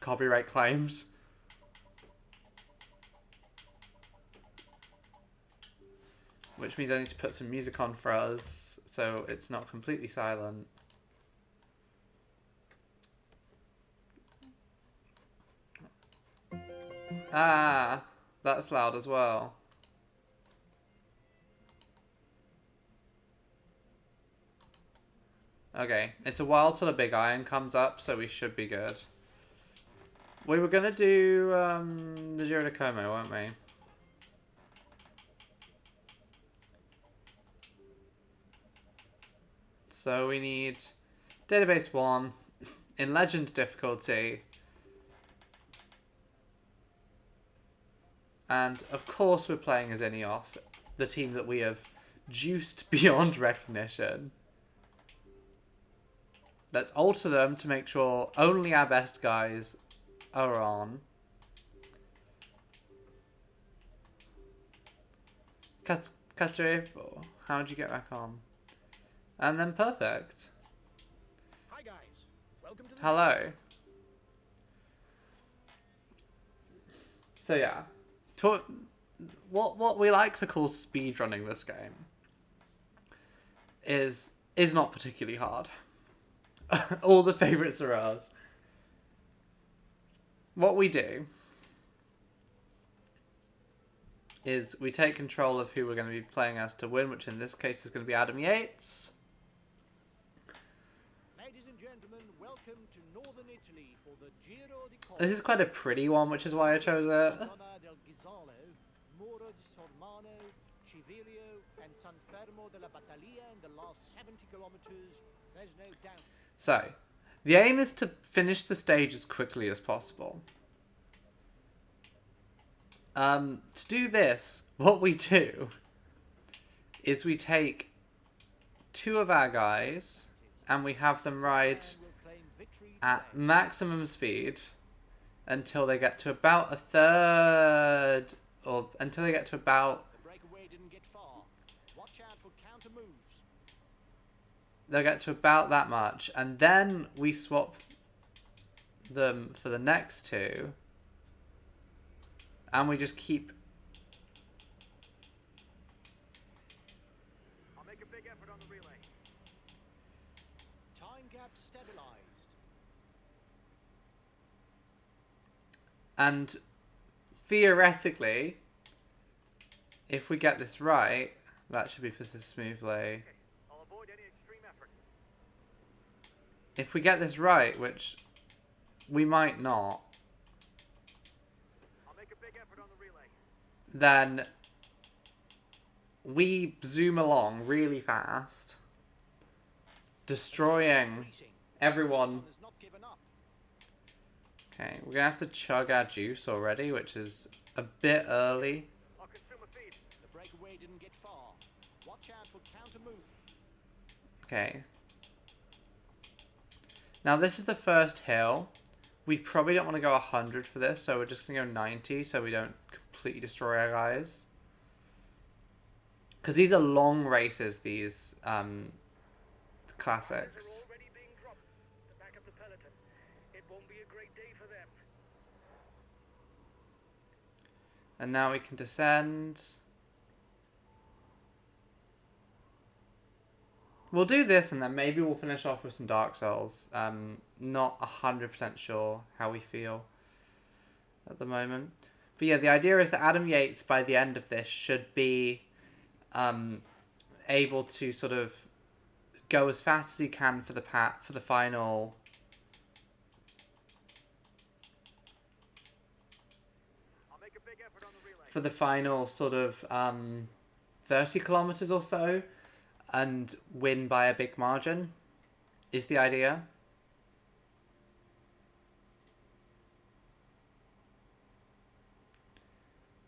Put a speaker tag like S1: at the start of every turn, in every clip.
S1: copyright claims. Which means I need to put some music on for us so it's not completely silent. Ah, that's loud as well. Okay, it's a while till the big iron comes up, so we should be good. We were gonna do the Giro de Como, weren't we? So we need database 1 in Legends difficulty. And of course we're playing as Ineos, the team that we have juiced beyond recognition. Let's alter them to make sure only our best guys are on. Catrefo, how'd you get back on? And then perfect.
S2: Hi guys. Welcome to the
S1: Hello. So yeah, what we like to call speedrunning this game is not particularly hard. All the favourites are ours. What we do is we take control of who we're going to be playing as to win, which in this case is going to be Adam Yates.
S2: Ladies and gentlemen, welcome to northern Italy for the Giro di Como.
S1: This is quite a pretty one, which is why I chose it.
S2: del Ghisallo, Muro di Sormano, Civilio, and San Fermo della Battaglia in the last 70 kilometers. There's no doubt.
S1: So, the aim is to finish the stage as quickly as possible. To do this, what we do is we take 2 of our guys and we have them ride at maximum speed until they get to about a third, or until they get to about...
S2: The breakaway didn't get far. Watch out for counter moves.
S1: They'll get to about that much, and then we swap them for the next 2, and we just keep...
S2: I'll make a big effort on the relay. Time gap stabilized.
S1: And theoretically, if we get this right, that should be persisted smoothly.
S2: I'll avoid any extreme effort.
S1: If we get this right, which we might not,
S2: I'll make a big effort on the relay.
S1: then we zoom along really fast, destroying everyone.
S2: Has not given up.
S1: Okay, we're gonna have to chug our juice already, which is a bit early.
S2: I'll consume a feed. The breakaway didn't get far. Watch out for counter moves.
S1: Okay. Now this is the first hill. We probably don't want to go 100 for this, so we're just going to go 90 so we don't completely destroy our guys. Because these are long races, these classics.
S2: Already being dropped. The back of the peloton. It won't be a great day for them.
S1: And now we can descend. We'll do this and then maybe we'll finish off with some Dark Souls. Not 100% sure how we feel at the moment. But yeah, the idea is that Adam Yates, by the end of this, should be able to sort of go as fast as he can for the final...
S2: I'll make a big effort on the relay.
S1: For the final sort of 30 kilometers or so, and win by a big margin, is the idea.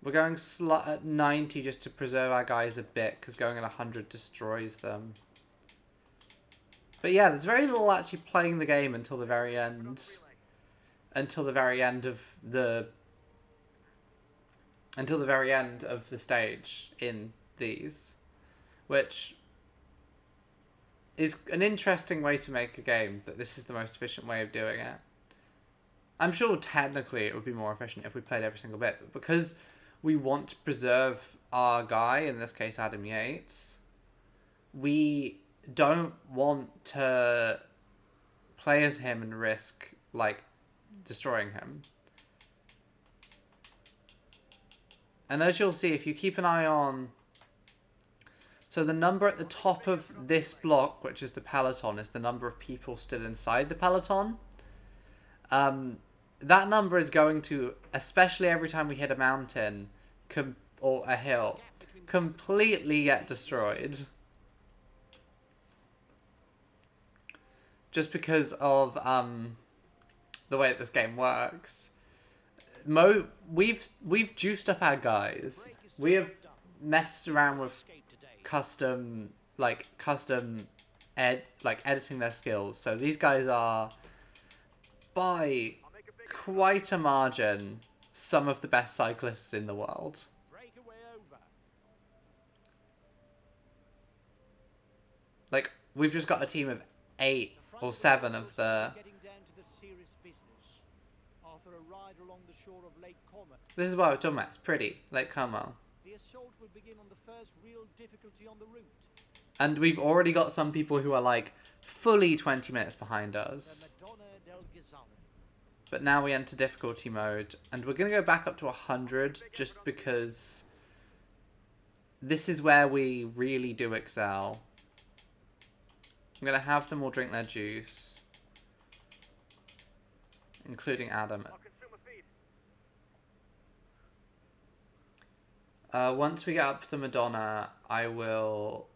S1: We're going at 90 just to preserve our guys a bit, because going at 100 destroys them. But yeah, there's very little actually playing the game until the very end. Until the very end of the... Until the very end of the stage in these. Which is an interesting way to make a game, but this is the most efficient way of doing it. I'm sure technically it would be more efficient if we played every single bit, but because we want to preserve our guy, in this case Adam Yates, we don't want to play as him and risk, like, destroying him. And as you'll see, if you keep an eye on... So the number at the top of this block, which is the peloton, is the number of people still inside the peloton. That number is going to, especially every time we hit a mountain or a hill, completely get destroyed. Just because of the way that this game works. We've juiced up our guys. We have messed around with custom editing their skills. So these guys are, by quite a margin, some of the best cyclists in the world. Like, we've just got a team of 8 or 7 of the... This is what I was talking about. It's pretty. Lake Como.
S2: The assault will begin on the first real difficulty on the route.
S1: And we've already got some people who are like fully 20 minutes behind us. But now we enter difficulty mode, and we're going to go back up to 100 just because this is where we really do excel. I'm going to have them all drink their juice, including Adam. Once we get up to the Madonna, I will...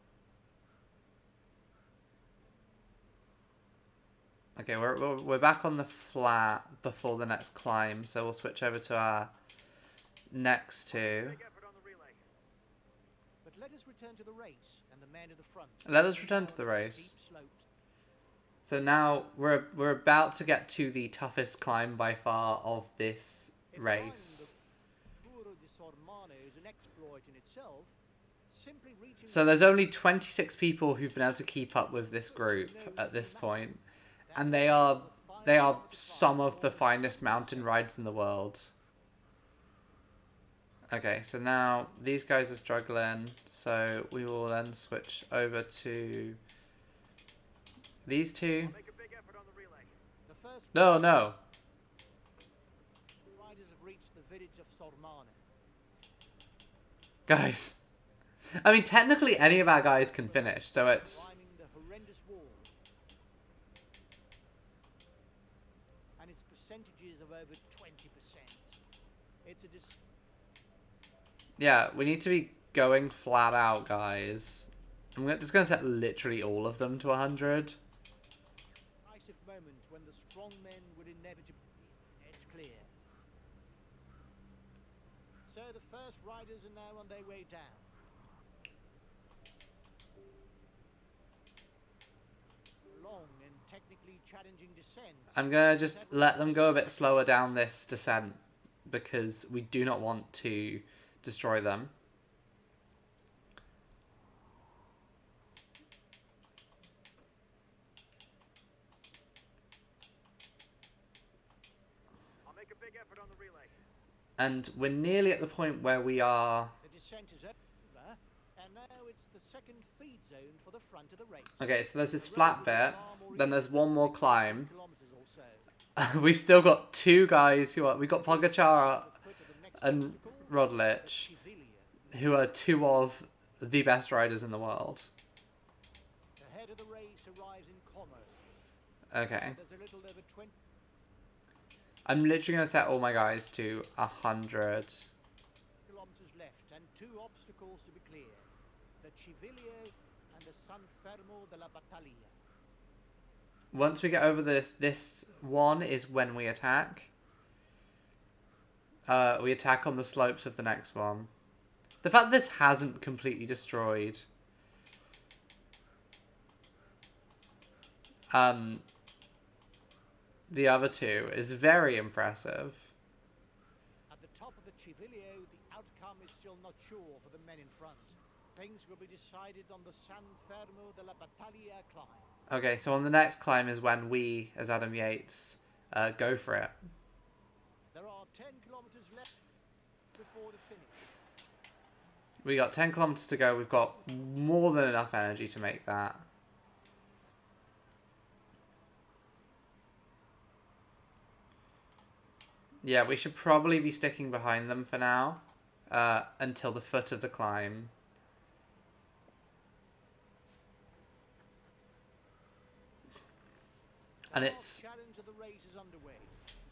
S1: Okay, we're back on the flat before the next climb, so we'll switch over to our next two.
S2: But let us return to the race and the man at the front.
S1: Let us return to the race. So now we're about to get to the toughest climb by far of this race. So there's only 26 people who've been able to keep up with this group at this point, and they are some of the finest mountain rides in the world. Okay, so now these guys are struggling, so we will then switch over to these two. No. Guys. I mean, technically any of our guys can finish, so it's...
S2: And its percentages of over 20%. It's a
S1: Yeah, we need to be going flat out, guys. I'm just going to set literally all of them to 100.
S2: decisive moment when the strong men would inevitably edge clear. So the first riders are now on their way down. Long and technically challenging descent.
S1: I'm going to just let them go a bit slower down this descent because we do not want to destroy them.
S2: I'll make a big effort on the relay.
S1: And we're nearly at the point where we are...
S2: The descent is over, and now it's the second feed zone for the front of the race.
S1: Okay, so there's this flat bit, then there's one more climb. We've still got two guys who are... We've got Pogacar and Roglic, who are two of the best riders in the world.
S2: The head of the race arrives in Como.
S1: Okay.
S2: There's a little over 20
S1: I'm literally going to set all my guys to 100.
S2: kilometers left and 2 obstacles to be cleared. The Civilio and the San Fermo della Battaglia.
S1: Once we get over this one is when we attack. We attack on the slopes of the next one. The fact that this hasn't completely destroyed the other two is very impressive.
S2: At the top of the Civilio, the outcome is still not sure for the men in front. Things will be decided on the San Fermo della Battaglia climb.
S1: Okay, so on the next climb is when we, as Adam Yates, go for it.
S2: 10 kilometers left before the finish.
S1: We got 10 kilometers to go. We've got more than enough energy to make that. Yeah, we should probably be sticking behind them for now, until the foot of the climb. And it's...
S2: Challenge of the race is underway.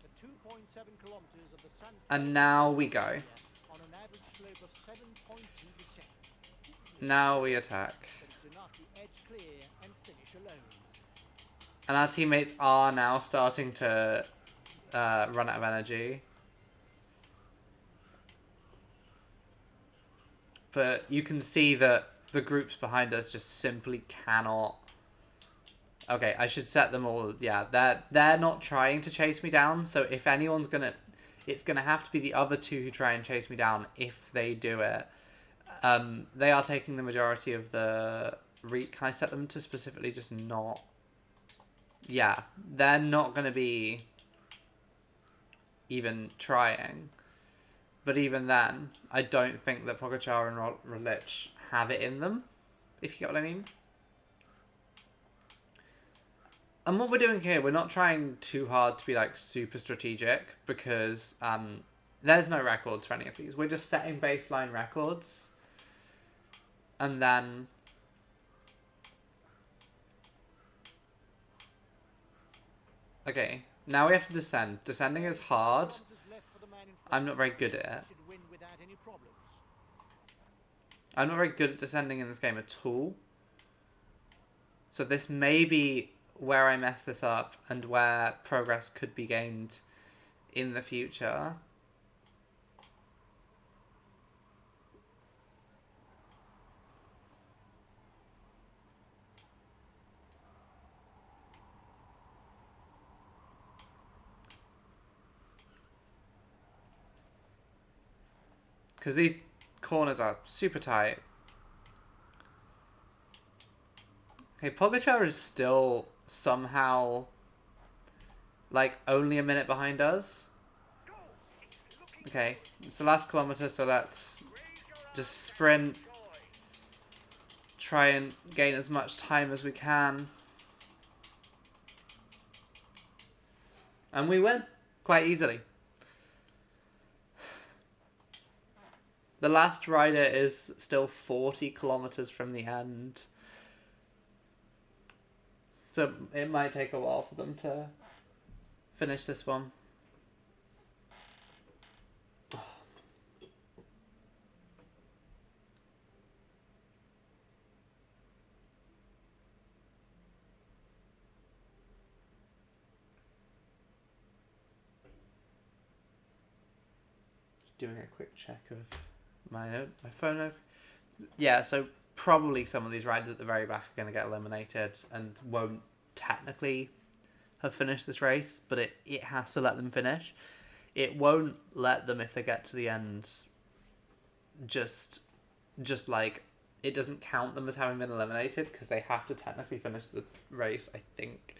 S2: The 2.7 kilometers of the San
S1: And now we go.
S2: on an average slope of 7.2%.
S1: Now we attack.
S2: But it's enough to edge clear and finish alone.
S1: And our teammates are now starting to run out of energy. But you can see that the groups behind us just simply cannot... Okay, I should set them all... Yeah, they're not trying to chase me down, so if anyone's gonna... It's gonna have to be the other two who try and chase me down if they do it. They are taking the majority of the... Can I set them to specifically just not... Yeah, they're not gonna be even trying. But even then, I don't think that Pogacar and Roglic have it in them, if you get what I mean. And what we're doing here, we're not trying too hard to be like super strategic, because there's no records for any of these. We're just setting baseline records. And then... Okay, now we have to descend. Descending is hard. I'm not very good at it. I'm not very good at descending in this game at all. So this may be where I mess this up and where progress could be gained in the future. Because these corners are super tight. Okay, Pogacar is still somehow, like, only a minute behind us. Okay, it's the last kilometer, so let's just sprint. Try and gain as much time as we can. And we win quite easily. The last rider is still 40 kilometers from the end. So it might take a while for them to finish this one. Just doing a quick check of my phone. Yeah, so probably some of these riders at the very back are going to get eliminated and won't technically have finished this race, but it has to let them finish. It won't let them, if they get to the end, just like, it doesn't count them as having been eliminated, because they have to technically finish the race, I think.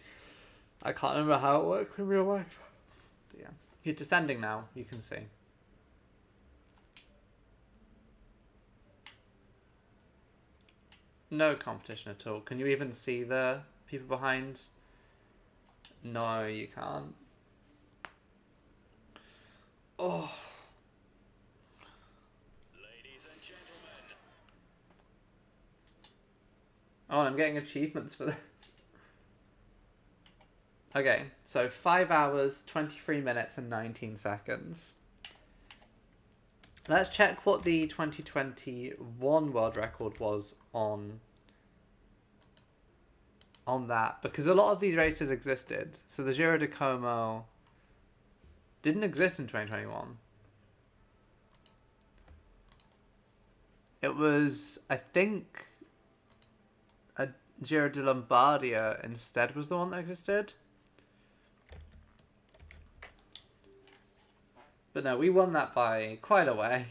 S1: I can't remember how it works in real life. But yeah, he's descending now, you can see. No competition at all. Can you even see the people behind? No, you can't. Oh.
S3: Ladies and gentlemen.
S1: Oh, and I'm getting achievements for this. Okay, so 5 hours, 23 minutes and 19 seconds. Let's check what the 2021 world record was on that, because a lot of these races existed. So the Giro de Como didn't exist in 2021. It was, I think, a Giro de Lombardia instead was the one that existed. But no, we won that by quite a way.